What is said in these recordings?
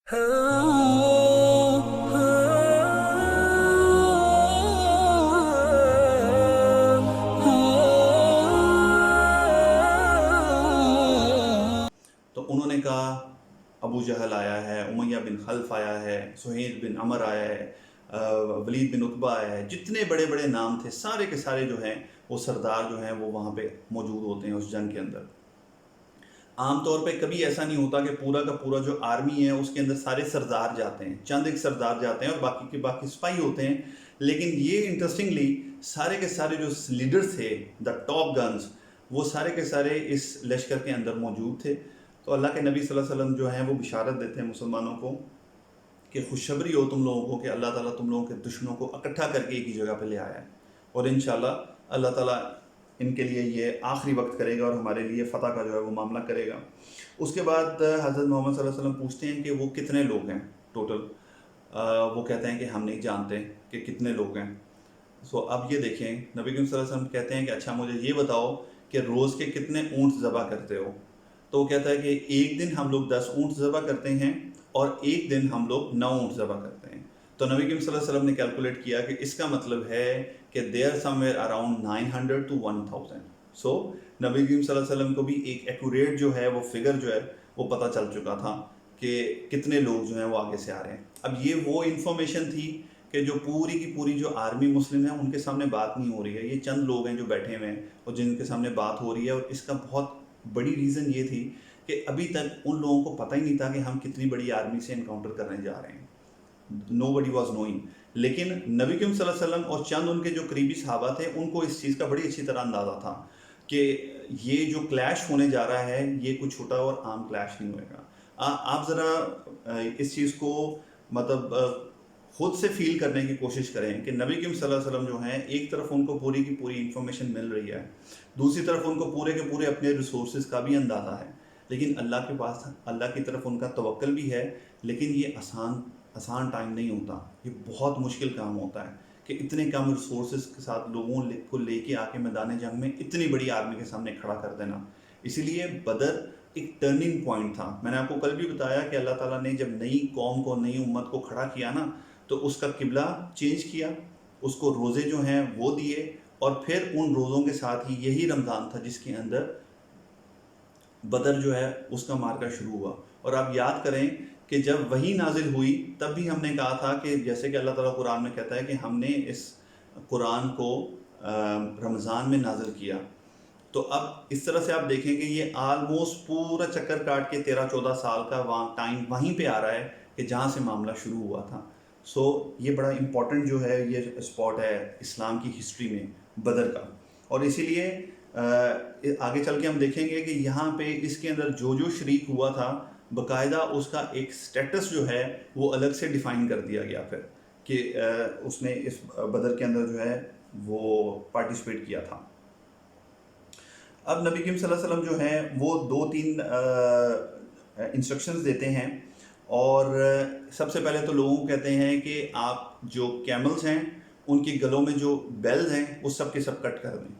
تو انہوں نے کہا ابو جہل آیا ہے، امیہ بن خلف آیا ہے، سہیل بن عمر آیا ہے، ولید بن عتبہ آیا ہے، جتنے بڑے بڑے نام تھے سارے کے سارے جو ہیں وہ سردار جو ہیں وہ وہاں پہ موجود ہوتے ہیں اس جنگ کے اندر۔ عام طور پہ کبھی ایسا نہیں ہوتا کہ پورا کا پورا جو آرمی ہے اس کے اندر سارے سردار جاتے ہیں، چند ایک سردار جاتے ہیں اور باقی کے باقی سپاہی ہوتے ہیں، لیکن یہ انٹرسٹنگلی سارے کے سارے جو لیڈر تھے، دا ٹاپ گنز، وہ سارے کے سارے اس لشکر کے اندر موجود تھے۔ تو اللہ کے نبی صلی اللہ علیہ وسلم جو ہیں وہ بشارت دیتے ہیں مسلمانوں کو کہ خوشخبری ہو تم لوگوں کو کہ اللہ تعالیٰ تم لوگوں کے دشمنوں کو اکٹھا کر کے ایک ہی جگہ پہ لے آیا ہے، اور انشاءاللہ اللہ تعالیٰ ان کے لیے یہ آخری وقت کرے گا اور ہمارے لیے فتح کا جو ہے وہ معاملہ کرے گا۔ اس کے بعد حضرت محمد صلی اللہ علیہ وسلم پوچھتے ہیں کہ وہ کتنے لوگ ہیں ٹوٹل؟ وہ کہتے ہیں کہ ہم نہیں جانتے کہ کتنے لوگ ہیں۔ سو اب یہ دیکھیں، نبی کریم صلی اللہ علیہ وسلم کہتے ہیں کہ اچھا مجھے یہ بتاؤ کہ روز کے کتنے اونٹ ذبح کرتے ہو؟ تو وہ کہتا ہے کہ ایک دن ہم لوگ 10 اونٹ ذبح کرتے ہیں اور ایک دن ہم لوگ 9 اونٹ ذبح کرتے ہیں۔ تو نبی کریم صلی اللہ علیہ وسلم نے کیلکولیٹ کیا کہ اس کا مطلب ہے کہ دیر سم ویئر اراؤنڈ 900 to 1000۔ سو نبی کریم صلی اللہ علیہ وسلم کو بھی ایک ایکوریٹ جو ہے وہ فگر جو ہے وہ پتہ چل چکا تھا کہ کتنے لوگ جو ہیں وہ آگے سے آ رہے ہیں۔ اب یہ وہ انفارمیشن تھی کہ جو پوری کی پوری جو آرمی مسلم ہے ان کے سامنے بات نہیں ہو رہی ہے، یہ چند لوگ ہیں جو بیٹھے ہوئے ہیں اور جن کے سامنے بات ہو رہی ہے، اور اس کا بہت بڑی ریزن یہ تھی کہ ابھی تک ان لوگوں کو پتہ ہی نہیں تھا کہ ہم کتنی بڑی آرمی سے انکاؤنٹر کرنے جا رہے ہیں۔ nobody was knowing۔ لیکن نبی کریم صلی اللہ علیہ وسلم اور چند ان کے جو قریبی صحابہ تھے ان کو اس چیز کا بڑی اچھی طرح اندازہ تھا کہ یہ جو کلیش ہونے جا رہا ہے یہ کوئی چھوٹا اور عام کلیش نہیں ہوئے گا۔ آپ ذرا اس چیز کو مطلب خود سے فیل کرنے کی کوشش کریں کہ نبی کریم صلی اللہ علیہ وسلم جو ہیں ایک طرف ان کو پوری کی پوری انفارمیشن مل رہی ہے، دوسری طرف ان کو پورے کے پورے اپنے ریسورسز کا بھی اندازہ ہے، لیکن اللہ کے پاس اللہ کی طرف ان کا توکل بھی ہے۔ لیکن یہ آسان ٹائم نہیں ہوتا، یہ بہت مشکل کام ہوتا ہے کہ اتنے کم ریسورسز کے ساتھ لوگوں کو لے کے آ کے میدان جنگ میں اتنی بڑی آرمی کے سامنے کھڑا کر دینا۔ اسی لیے بدر ایک ٹرننگ پوائنٹ تھا۔ میں نے آپ کو کل بھی بتایا کہ اللہ تعالیٰ نے جب نئی قوم کو، نئی امت کو کھڑا کیا نا، تو اس کا قبلہ چینج کیا، اس کو روزے جو ہیں وہ دیے، اور پھر ان روزوں کے ساتھ ہی یہی رمضان تھا جس کے اندر بدر جو ہے اس کا مارکا شروع ہوا۔ اور آپ یاد کریں کہ جب وحی نازل ہوئی تب بھی ہم نے کہا تھا کہ جیسے کہ اللہ تعالیٰ قرآن میں کہتا ہے کہ ہم نے اس قرآن کو رمضان میں نازل کیا۔ تو اب اس طرح سے آپ دیکھیں کہ یہ آلموسٹ پورا چکر کاٹ کے 13-14 سال کا ٹائم وہیں پہ آ رہا ہے کہ جہاں سے معاملہ شروع ہوا تھا۔ سو یہ بڑا امپورٹنٹ جو ہے یہ اسپاٹ ہے اسلام کی ہسٹری میں بدر کا، اور اسی لیے آگے چل کے ہم دیکھیں گے کہ یہاں پہ اس کے اندر جو شریک ہوا تھا باقاعدہ اس کا ایک سٹیٹس جو ہے وہ الگ سے ڈیفائن کر دیا گیا پھر کہ اس نے اس بدر کے اندر جو ہے وہ پارٹیسپیٹ کیا تھا۔ اب نبی کریم صلی اللہ علیہ وسلم جو ہیں وہ 2-3 انسٹرکشنز دیتے ہیں، اور سب سے پہلے تو لوگوں کو کہتے ہیں کہ آپ جو کیملز ہیں ان کے گلوں میں جو بیلز ہیں وہ سب کے سب کٹ کر دیں،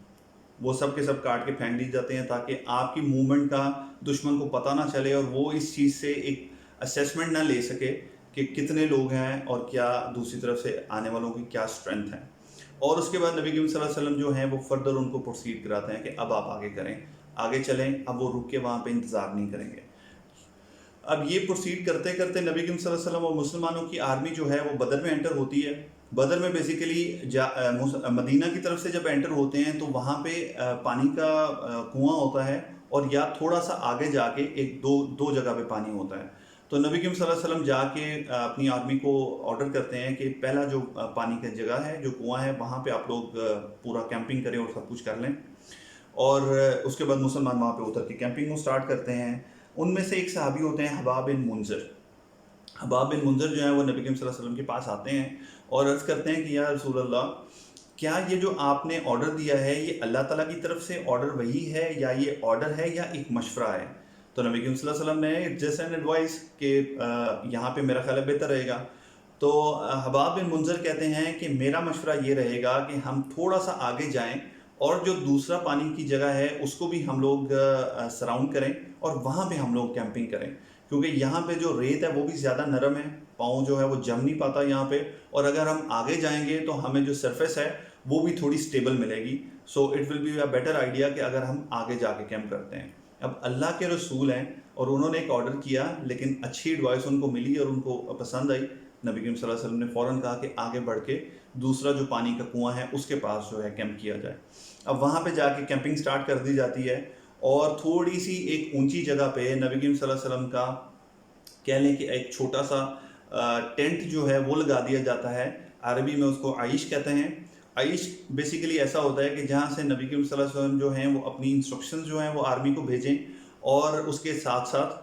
وہ سب کے سب کاٹ کے پھینک دی جاتے ہیں تاکہ آپ کی موومنٹ کا دشمن کو پتہ نہ چلے اور وہ اس چیز سے ایک اسیسمنٹ نہ لے سکے کہ کتنے لوگ ہیں اور کیا دوسری طرف سے آنے والوں کی کیا اسٹرینتھ ہے۔ اور اس کے بعد نبی کریم صلی اللہ علیہ وسلم جو ہیں وہ فردر ان کو پروسیڈ کراتے ہیں کہ اب آپ آگے کریں، آگے چلیں۔ اب وہ رک کے وہاں پہ انتظار نہیں کریں گے۔ اب یہ پروسیڈ کرتے کرتے نبی کریم صلی اللہ علیہ وسلم اور مسلمانوں کی آرمی جو ہے وہ بدر میں انٹر ہوتی ہے۔ بدر میں بیسیکلی مدینہ کی طرف سے جب انٹر ہوتے ہیں تو وہاں پہ پانی کا کنواں ہوتا ہے، اور یا تھوڑا سا آگے جا کے ایک دو جگہ پہ پانی ہوتا ہے۔ تو نبی کریم صلی اللہ علیہ وسلم جا کے اپنی آرمی کو آرڈر کرتے ہیں کہ پہلا جو پانی کا جگہ ہے، جو کنواں ہے، وہاں پہ آپ لوگ پورا کیمپنگ کریں اور سب کچھ کر لیں۔ اور اس کے بعد مسلمان وہاں پہ اتر کے کیمپنگ کو سٹارٹ کرتے ہیں۔ ان میں سے ایک صحابی ہوتے ہیں حباب بن منذر۔ حباب بن منذر جو ہیں وہ نبی کریم صلی اللہ علیہ وسلم کے پاس آتے ہیں اور عرض کرتے ہیں کہ یا رسول اللہ، کیا یہ جو آپ نے آرڈر دیا ہے یہ اللہ تعالیٰ کی طرف سے آرڈر وہی ہے، یا یہ آرڈر ہے یا ایک مشورہ ہے؟ تو نبی کریم صلی اللہ علیہ وسلم نے جسٹ این ایڈوائس کہ یہاں پہ میرا خیال ہے بہتر رہے گا۔ تو حباب بن منذر کہتے ہیں کہ میرا مشورہ یہ رہے گا کہ ہم تھوڑا سا آگے جائیں اور جو دوسرا پانی کی جگہ ہے اس کو بھی ہم لوگ سراؤنڈ کریں اور وہاں پہ ہم لوگ کیمپنگ کریں، کیونکہ یہاں پہ جو ریت ہے وہ بھی زیادہ نرم ہے، پاؤں جو ہے وہ جم نہیں پاتا یہاں پہ، اور اگر ہم آگے جائیں گے تو ہمیں جو سرفیس ہے وہ بھی تھوڑی سٹیبل ملے گی. So it will be a better idea کہ اگر ہم آگے جا کے کیمپ کرتے ہیں. اب اللہ کے رسول ہیں اور انہوں نے ایک آرڈر کیا، لیکن اچھی ایڈوائس ان کو ملی اور ان کو پسند آئی. نبی کریم صلی اللہ علیہ وسلم نے فوراً کہا کہ آگے بڑھ کے دوسرا جو پانی کا کنواں ہے اس کے پاس جو ہے کیمپ کیا جائے. اب وہاں پہ جا کے کیمپنگ سٹارٹ کر دی جاتی ہے، اور تھوڑی سی ایک اونچی جگہ پہ نبی کریم صلی اللہ علیہ وسلم کا کہہ لیں کہ ایک چھوٹا سا ٹینٹ جو ہے وہ لگا دیا جاتا ہے. عربی میں اس کو عیش کہتے ہیں. عیش بیسیکلی ایسا ہوتا ہے کہ جہاں سے نبی کریم صلی اللہ علیہ وسلم جو ہیں وہ اپنی انسٹرکشن جو ہیں وہ آرمی کو بھیجیں، اور اس کے ساتھ ساتھ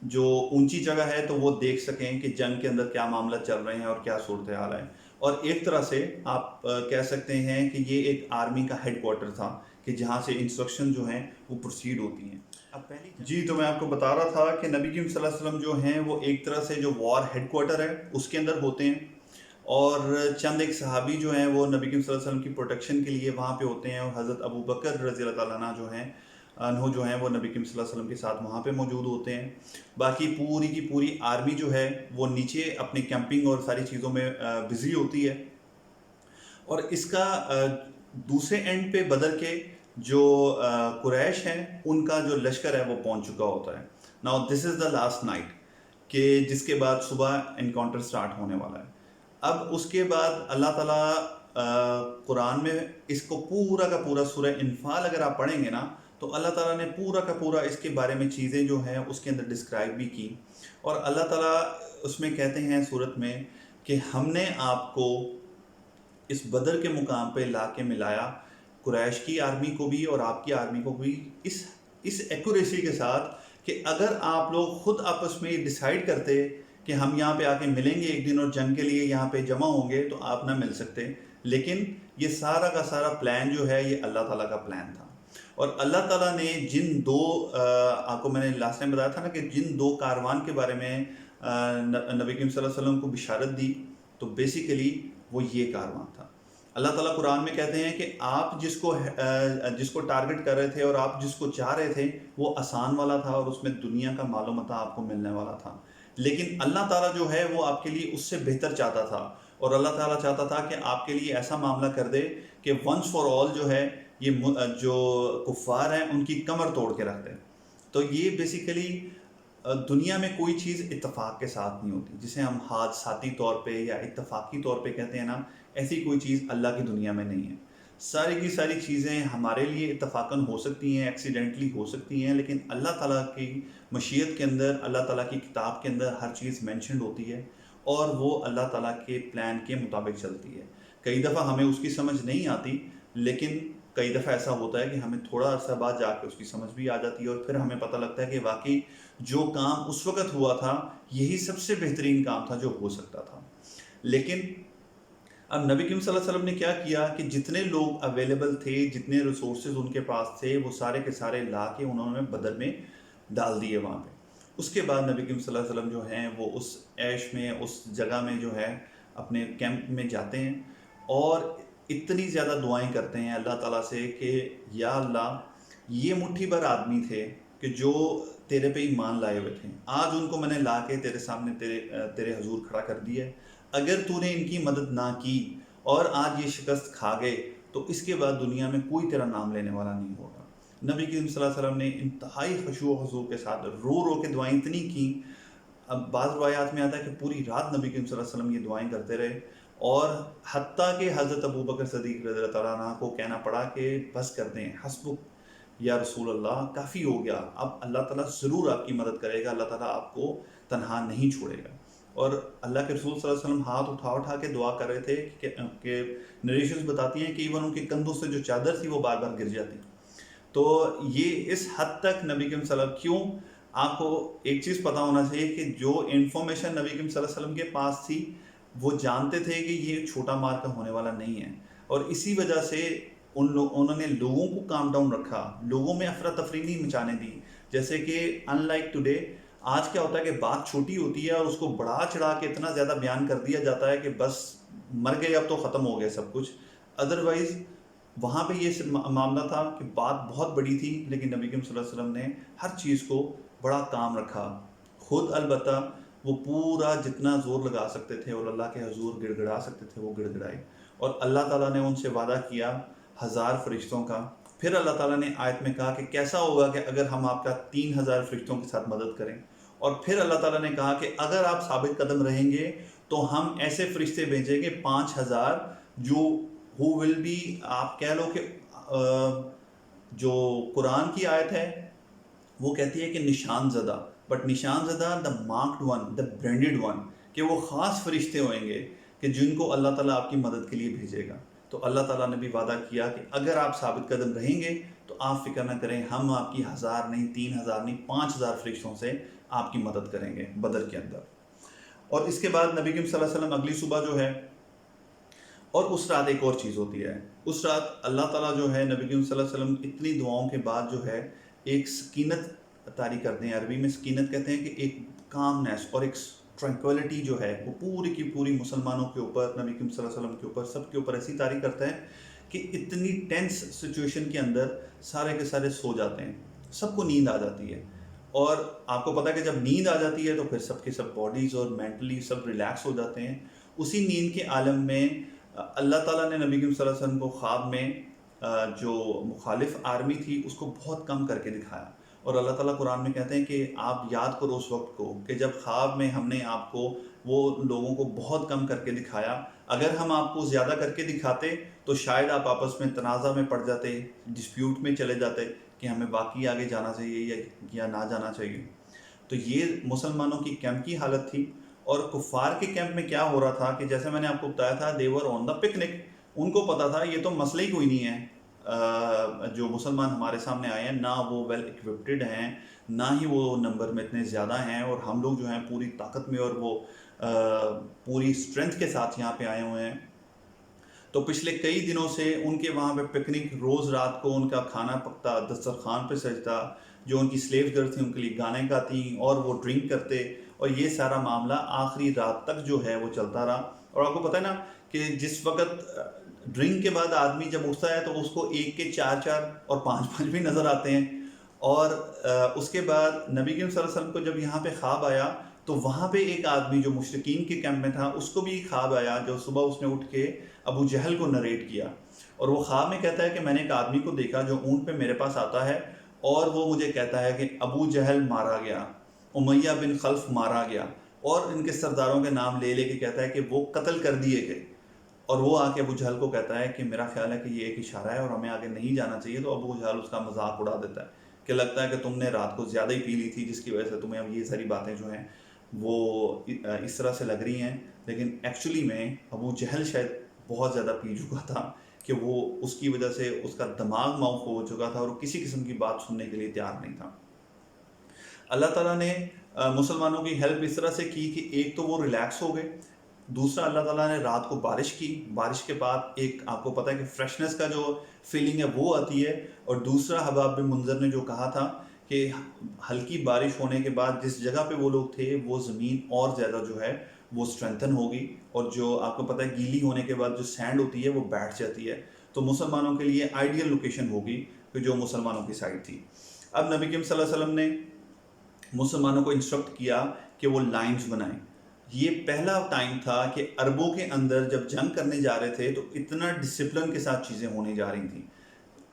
جو اونچی جگہ ہے تو وہ دیکھ سکیں کہ جنگ کے اندر کیا معاملہ چل رہے ہیں اور کیا صورتحال ہے. اور ایک طرح سے آپ کہہ سکتے ہیں کہ یہ ایک آرمی کا ہیڈ کوارٹر تھا کہ جہاں سے انسٹرکشن جو ہیں وہ پروسیڈ ہوتی ہیں. جی تو میں آپ کو بتا رہا تھا کہ نبی کریم صلی اللہ علیہ وسلم جو ہیں وہ ایک طرح سے جو وار ہیڈ کوارٹر ہے اس کے اندر ہوتے ہیں، اور چند ایک صحابی جو ہیں وہ نبی کریم صلی اللہ علیہ وسلم کی پروٹیکشن کے لیے وہاں پہ ہوتے ہیں، اور حضرت ابو بکر رضی اللہ تعالیٰ عنہ جو ہیں وہ نبی کریم صلی اللہ علیہ وسلم کے ساتھ وہاں پہ موجود ہوتے ہیں. باقی پوری کی پوری آرمی جو ہے وہ نیچے اپنی کیمپنگ اور ساری چیزوں میں بزی ہوتی ہے. اور اس کا دوسرے اینڈ پہ بدر کے جو قریش ہیں ان کا جو لشکر ہے وہ پہنچ چکا ہوتا ہے. Now this is the last night, کہ جس کے بعد صبح انکاؤنٹر سٹارٹ ہونے والا ہے. اب اس کے بعد اللہ تعالیٰ قرآن میں اس کو پورا کا پورا سورہ انفال اگر آپ پڑھیں گے نا تو اللہ تعالیٰ نے پورا کا پورا اس کے بارے میں چیزیں جو ہیں اس کے اندر ڈسکرائب بھی کی. اور اللہ تعالیٰ اس میں کہتے ہیں سورت میں کہ ہم نے آپ کو اس بدر کے مقام پہ لا کے ملایا، قریش کی آرمی کو بھی اور آپ کی آرمی کو بھی، اس ایکوریسی کے ساتھ کہ اگر آپ لوگ خود آپس میں ڈیسائیڈ کرتے کہ ہم یہاں پہ آ کے ملیں گے ایک دن اور جنگ کے لیے یہاں پہ جمع ہوں گے تو آپ نہ مل سکتے. لیکن یہ سارا کا سارا پلان جو ہے یہ اللہ تعالیٰ کا پلان تھا. اور اللہ تعالیٰ نے جن دو آپ کو میں نے لاسٹ ٹائم بتایا تھا نا کہ جن دو کاروان کے بارے میں نبی کریم صلی اللہ علیہ وسلم کو بشارت دی، تو بیسیکلی وہ یہ کاروان تھا. اللہ تعالیٰ قرآن میں کہتے ہیں کہ آپ جس کو ٹارگٹ کر رہے تھے اور آپ جس کو چاہ رہے تھے وہ آسان والا تھا، اور اس میں دنیا کا مال و متاع آپ کو ملنے والا تھا. لیکن اللہ تعالیٰ جو ہے وہ آپ کے لیے اس سے بہتر چاہتا تھا، اور اللہ تعالیٰ چاہتا تھا کہ آپ کے لیے ایسا معاملہ کر دے کہ ونس فار آل جو ہے یہ جو کفار ہیں ان کی کمر توڑ کے رکھ دے. تو یہ بیسیکلی دنیا میں کوئی چیز اتفاق کے ساتھ نہیں ہوتی، جسے ہم حادثاتی طور پہ یا اتفاقی طور پہ کہتے ہیں نا، ایسی کوئی چیز اللہ کی دنیا میں نہیں ہے. ساری کی ساری چیزیں ہمارے لیے اتفاقاً ہو سکتی ہیں، ایکسیڈنٹلی ہو سکتی ہیں، لیکن اللہ تعالیٰ کی مشیت کے اندر، اللہ تعالیٰ کی کتاب کے اندر ہر چیز مینشنڈ ہوتی ہے، اور وہ اللہ تعالیٰ کے پلان کے مطابق چلتی ہے. کئی دفعہ ہمیں اس کی سمجھ نہیں آتی، لیکن کئی دفعہ ایسا ہوتا ہے کہ ہمیں تھوڑا عرصہ بعد جا کے اس کی سمجھ بھی آ جاتی ہے، اور پھر ہمیں پتہ لگتا ہے کہ واقعی جو کام اس وقت ہوا تھا یہی سب سے بہترین کام تھا جو ہو سکتا تھا. لیکن اب نبی کریم صلی اللہ علیہ وسلم نے کیا کیا کہ جتنے لوگ اویلیبل تھے، جتنے ریسورسز ان کے پاس تھے، وہ سارے کے سارے لا کے انہوں نے بدر میں ڈال دیے وہاں پہ. اس کے بعد نبی کریم صلی اللہ علیہ وسلم جو ہیں وہ اس عیش میں، اس جگہ میں جو ہے اپنے کیمپ میں جاتے ہیں، اور اتنی زیادہ دعائیں کرتے ہیں اللہ تعالیٰ سے کہ یا اللہ، یہ مٹھی بھر آدمی تھے کہ جو تیرے پہ ایمان لائے ہوئے تھے، آج ان کو میں نے لا کے تیرے سامنے تیرے حضور کھڑا کر دیا ہے. اگر تو نے ان کی مدد نہ کی اور آج یہ شکست کھا گئے تو اس کے بعد دنیا میں کوئی تیرا نام لینے والا نہیں ہوگا. نبی کریم صلی اللہ علیہ وسلم نے انتہائی خشوع و خضوع کے ساتھ رو رو کے دعائیں اتنی کی. اب بعض روایات میں آتا ہے کہ پوری رات نبی کریم صلی اللہ علیہ وسلم یہ دعائیں کرتے رہے، اور حتیٰ کہ حضرت ابو بکر صدیق رضی اللہ تعالیٰ عنہ کو کہنا پڑا کہ بس کر دیں، حسبک یا رسول اللہ، کافی ہو گیا، اب اللہ تعالیٰ ضرور آپ کی مدد کرے گا، اللہ تعالیٰ آپ کو تنہا نہیں چھوڑے گا. اور اللہ کے رسول صلی اللہ علیہ وسلم ہاتھ اٹھا کے دعا کر رہے تھے کہ نریشنز بتاتی ہیں کہ ایون ان کے کندھوں سے جو چادر تھی وہ بار بار گر جاتی. تو یہ اس حد تک نبی کریم صلی اللہ علیہ وسلم، کیوں آپ کو ایک چیز پتہ ہونا چاہیے کہ جو انفارمیشن نبی کریم صلی اللہ علیہ وسلم کے پاس تھی وہ جانتے تھے کہ یہ چھوٹا مار کا ہونے والا نہیں ہے، اور اسی وجہ سے انہوں نے لوگوں کو کام ڈاؤن رکھا، لوگوں میں افراتفری نہیں مچانے دی. جیسے کہ ان لائک ٹوڈے، آج کیا ہوتا ہے کہ بات چھوٹی ہوتی ہے اور اس کو بڑھا چڑھا کے اتنا زیادہ بیان کر دیا جاتا ہے کہ بس مر گئے اب تو ختم ہو گئے سب کچھ. ادروائز وہاں پہ یہ معاملہ تھا کہ بات بہت بڑی تھی، لیکن نبی کریم صلی اللہ علیہ وسلم نے ہر چیز کو بڑا کام رکھا، خود البتہ وہ پورا جتنا زور لگا سکتے تھے اور اللہ کے حضور گڑ گڑا سکتے تھے وہ گڑ گڑائے، اور اللہ تعالیٰ نے ان سے وعدہ کیا 1000 فرشتوں کا۔ پھر اللہ تعالیٰ نے آیت میں کہا کہ کیسا ہوگا کہ اگر ہم آپ کا 3000 فرشتوں کے ساتھ مدد کریں، اور پھر اللہ تعالیٰ نے کہا کہ اگر آپ ثابت قدم رہیں گے تو ہم ایسے فرشتے بھیجیں گے 5000 جو who will be، آپ کہہ لو کہ جو قرآن کی آیت ہے وہ کہتی ہے کہ نشان زدہ، بٹ نشان زدہ دا مارکڈ ون، دا برینڈڈ ون، کہ وہ خاص فرشتے ہوئیں گے کہ جن کو اللہ تعالیٰ آپ کی مدد کے لیے بھیجے گا۔ تو اللہ تعالیٰ نے بھی وعدہ کیا کہ اگر آپ ثابت قدم رہیں گے تو آپ فکر نہ کریں، ہم آپ کی 1000 نہیں، 3000 نہیں، 5000 فرشتوں سے آپ کی مدد کریں گے بدر کے اندر۔ اور اس کے بعد نبی کریم صلی اللہ علیہ وسلم اگلی صبح جو ہے، اور اس رات ایک اور چیز ہوتی ہے، اس رات اللہ تعالیٰ جو ہے نبی کریم صلی اللہ علیہ وسلم اتنی دعاؤں کے بعد جو ہے ایک سکینت طاری کرتے ہیں۔ عربی میں سکینت کہتے ہیں کہ ایک کامنیس اور ایک ٹرانکویلٹی جو ہے وہ پوری کی پوری مسلمانوں کے اوپر، نبی کریم صلی اللہ علیہ وسلم کے اوپر، سب کے اوپر ایسی طاری کرتا ہے کہ اتنی ٹینس سچویشن کے اندر سارے کے سارے سو جاتے ہیں، سب کو نیند آ جاتی ہے۔ اور آپ کو پتہ ہے کہ جب نیند آ جاتی ہے تو پھر سب کے سب باڈیز اور مینٹلی سب ریلیکس ہو جاتے ہیں۔ اسی نیند کے عالم میں اللہ تعالیٰ نے نبی کریم صلی اللہ علیہ وسلم کو خواب میں جو مخالف آرمی تھی اس کو بہت کم کر کے دکھایا، اور اللہ تعالیٰ قرآن میں کہتے ہیں کہ آپ یاد کرو اس وقت کو کہ جب خواب میں ہم نے آپ کو وہ لوگوں کو بہت کم کر کے دکھایا، اگر ہم آپ کو زیادہ کر کے دکھاتے تو شاید آپ آپس میں تنازع میں پڑ جاتے، ڈسپیوٹ میں چلے جاتے کہ ہمیں باقی آگے جانا چاہیے یا نہ جانا چاہیے۔ تو یہ مسلمانوں کی کیمپ کی حالت تھی۔ اور کفار کے کیمپ میں کیا ہو رہا تھا کہ جیسے میں نے آپ کو بتایا تھا they were on the picnic، ان کو پتا تھا یہ تو مسئلہ ہی کوئی نہیں ہے، جو مسلمان ہمارے سامنے آئے ہیں نہ وہ ویل ایکوپڈ ہیں، نہ ہی وہ نمبر میں اتنے زیادہ ہیں، اور ہم لوگ جو ہیں پوری طاقت میں اور وہ پوری اسٹرینتھ کے ساتھ یہاں پہ آئے ہوئے ہیں۔ تو پچھلے کئی دنوں سے ان کے وہاں پہ پکنک، روز رات کو ان کا کھانا پکتا، دسترخوان پہ سجتا، جو ان کی سلیو گرل تھیں ان کے لیے گانے گاتی اور وہ ڈرنک کرتے، اور یہ سارا معاملہ آخری رات تک جو ہے وہ چلتا رہا۔ اور آپ کو پتہ ہے نا کہ جس وقت ڈرنک کے بعد آدمی جب اٹھتا ہے تو اس کو ایک کے 4 اور 5 بھی نظر آتے ہیں۔ اور اس کے بعد نبی کریم صلی اللہ علیہ وسلم کو جب یہاں پہ خواب آیا تو وہاں پہ ایک آدمی جو مشرکین کے کیمپ میں تھا اس کو بھی خواب آیا، جو صبح اس نے اٹھ کے ابو جہل کو نریٹ کیا، اور وہ خواب میں کہتا ہے کہ میں نے ایک آدمی کو دیکھا جو اونٹ پہ میرے پاس آتا ہے اور وہ مجھے کہتا ہے کہ ابو جہل مارا گیا، امیہ بن خلف مارا گیا، اور ان کے سرداروں کے نام لے لے کے کہتا ہے کہ وہ قتل کر دیے گئے۔ اور وہ آ کے ابو جہل کو کہتا ہے کہ میرا خیال ہے کہ یہ ایک اشارہ ہے اور ہمیں آگے نہیں جانا چاہیے۔ تو ابو جہل اس کا مذاق اڑا دیتا ہے کہ لگتا ہے کہ تم نے رات کو زیادہ ہی پی لی تھی جس کی وجہ سے تمہیں اب یہ ساری باتیں جو ہیں وہ اس طرح سے لگ رہی ہیں، لیکن ایکچولی میں ابو جہل شاید بہت زیادہ پی چکا تھا کہ وہ اس کی وجہ سے اس کا دماغ معاف ہو چکا تھا اور وہ کسی قسم کی بات سننے کے لیے تیار نہیں تھا۔ اللہ تعالیٰ نے مسلمانوں کی ہیلپ اس طرح سے کی کہ ایک تو وہ ریلیکس ہو گئے، دوسرا اللہ تعالیٰ نے رات کو بارش کی، بارش کے بعد ایک آپ کو پتہ ہے کہ فریشنس کا جو فیلنگ ہے وہ آتی ہے، اور دوسرا حباب بن منذر نے جو کہا تھا کہ ہلکی بارش ہونے کے بعد جس جگہ پہ وہ لوگ تھے وہ زمین اور زیادہ جو ہے وہ اسٹرینتھن ہوگی، اور جو آپ کو پتہ ہے گیلی ہونے کے بعد جو سینڈ ہوتی ہے وہ بیٹھ جاتی ہے، تو مسلمانوں کے لیے آئیڈیل لوکیشن ہوگی کہ جو مسلمانوں کی سائڈ تھی۔ اب نبی کریم صلی اللہ علیہ وسلم نے مسلمانوں کو انسٹرکٹ کیا کہ وہ لائنز بنائیں۔ یہ پہلا ٹائم تھا کہ عربوں کے اندر جب جنگ کرنے جا رہے تھے تو اتنا ڈسپلن کے ساتھ چیزیں ہونے جا رہی تھیں،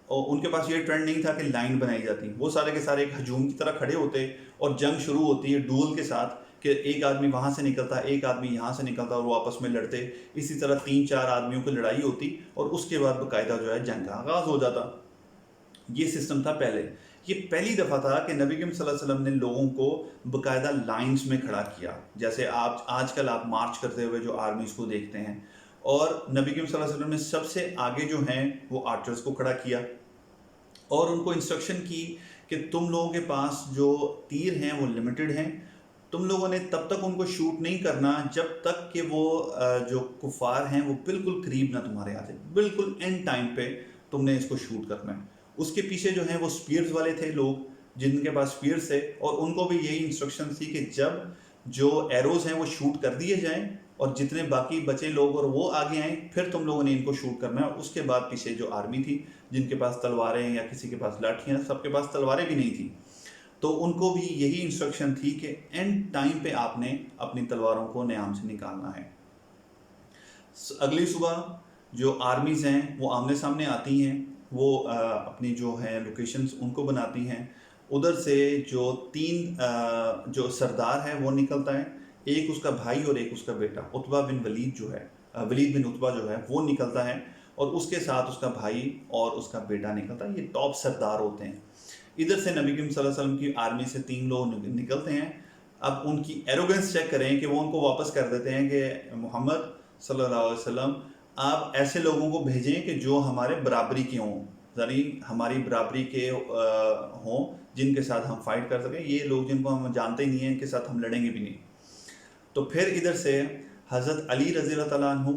اور ان کے پاس یہ ٹرینڈ نہیں تھا کہ لائن بنائی جاتی، وہ سارے کے سارے ایک ہجوم کی طرح کھڑے ہوتے اور جنگ شروع ہوتی ہے ڈول کے ساتھ کہ ایک آدمی وہاں سے نکلتا، ایک آدمی یہاں سے نکلتا اور وہ آپس میں لڑتے، اسی طرح 3-4 آدمیوں کی لڑائی ہوتی اور اس کے بعد باقاعدہ جو ہے جنگ کا آغاز ہو جاتا۔ یہ سسٹم تھا پہلے۔ یہ پہلی دفعہ تھا کہ نبی کریم صلی اللہ علیہ وسلم نے لوگوں کو باقاعدہ لائنز میں کھڑا کیا، جیسے آپ آج کل آپ مارچ کرتے ہوئے جو آرمیز کو دیکھتے ہیں، اور نبی کریم صلی اللہ علیہ وسلم نے سب سے آگے جو ہیں وہ آرچرز کو کھڑا کیا اور ان کو انسٹرکشن کی کہ تم لوگوں کے پاس جو تیر ہیں وہ لمیٹڈ ہیں، تم لوگوں نے تب تک ان کو شوٹ نہیں کرنا جب تک کہ وہ جو کفار ہیں وہ بالکل قریب نہ تمہارے آ جائے، بالکل اینڈ ٹائم پہ تم نے اس کو شوٹ کرنا ہے۔ اس کے پیچھے جو ہیں وہ سپیئرز والے تھے لوگ جن کے پاس سپیئرز تھے، اور ان کو بھی یہی انسٹرکشن تھی کہ جب جو ایروز ہیں وہ شوٹ کر دیے جائیں اور جتنے باقی بچے لوگ اور وہ آگے آئیں پھر تم لوگوں نے ان کو شوٹ کرنا ہے۔ اور اس کے بعد پیچھے جو آرمی تھی جن کے پاس تلواریں یا کسی کے پاس لاٹھیاں، سب کے پاس تلواریں بھی نہیں تھیں، تو ان کو بھی یہی انسٹرکشن تھی کہ اینڈ ٹائم پہ آپ نے اپنی تلواروں کو نیام سے نکالنا ہے. اگلی صبح جو آرمیز ہیں وہ آمنے سامنے آتی ہیں، وہ اپنی جو ہیں لوکیشنز ان کو بناتی ہیں. ادھر سے جو تین جو سردار ہے وہ نکلتا ہے، ایک اس کا بھائی اور ایک اس کا بیٹا عتبہ بن ولید جو ہے، ولید بن عتبہ جو ہے وہ نکلتا ہے، اور اس کے ساتھ اس کا بھائی اور اس کا بیٹا نکلتا ہے. یہ ٹاپ سردار ہوتے ہیں. ادھر سے نبی کریم صلی اللہ علیہ وسلم کی آرمی سے تین لوگ نکلتے ہیں. اب ان کی ایروگنس چیک کریں کہ وہ ان کو واپس کر دیتے ہیں کہ محمد صلی اللہ علیہ وسلم آپ ایسے لوگوں کو بھیجیں کہ جو ہمارے برابری کے ہوں، یعنی ہماری برابری کے ہوں، جن کے ساتھ ہم فائٹ کر سکیں. یہ لوگ جن کو ہم جانتے ہی نہیں ہیں، ان کے ساتھ ہم لڑیں گے بھی نہیں. تو پھر ادھر سے حضرت علی رضی اللہ تعالیٰ عنہ،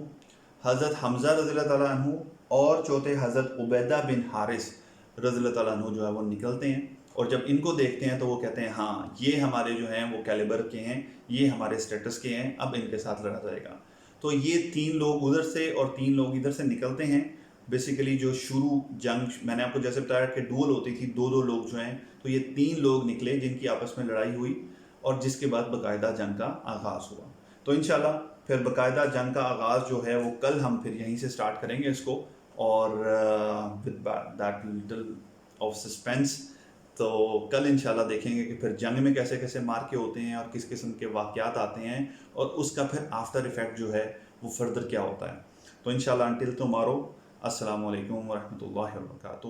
حضرت حمزہ رضی اللہ تعالیٰ عنہ اور چوتھے حضرت عبیدہ بن حارث رضی اللہ تعالیٰ عنہ جو ہے وہ نکلتے ہیں. اور جب ان کو دیکھتے ہیں تو وہ کہتے ہیں ہاں یہ ہمارے جو ہیں وہ کیلیبر کے ہیں، یہ ہمارے سٹیٹس کے ہیں، اب ان کے ساتھ لڑا جائے گا. تو یہ تین لوگ ادھر سے اور تین لوگ ادھر سے نکلتے ہیں. بیسیکلی جو شروع جنگ میں نے آپ کو جیسے بتایا کہ ڈول ہوتی تھی، دو دو لوگ جو ہیں، تو یہ تین لوگ نکلے جن کی آپس میں لڑائی ہوئی، اور جس کے بعد باقاعدہ جنگ کا آغاز ہوا. تو انشاءاللہ پھر باقاعدہ جنگ کا آغاز جو ہے وہ کل ہم پھر یہیں سے سٹارٹ کریں گے اس کو، اور with that little of suspense. تو کل انشاءاللہ دیکھیں گے کہ پھر جنگ میں کیسے کیسے مارکے ہوتے ہیں اور کس قسم کے واقعات آتے ہیں، اور اس کا پھر آفٹر ایفیکٹ جو ہے وہ فردر کیا ہوتا ہے. تو انشاءاللہ انٹل ٹمارو، السلام علیکم ورحمۃ اللہ وبرکاتہ.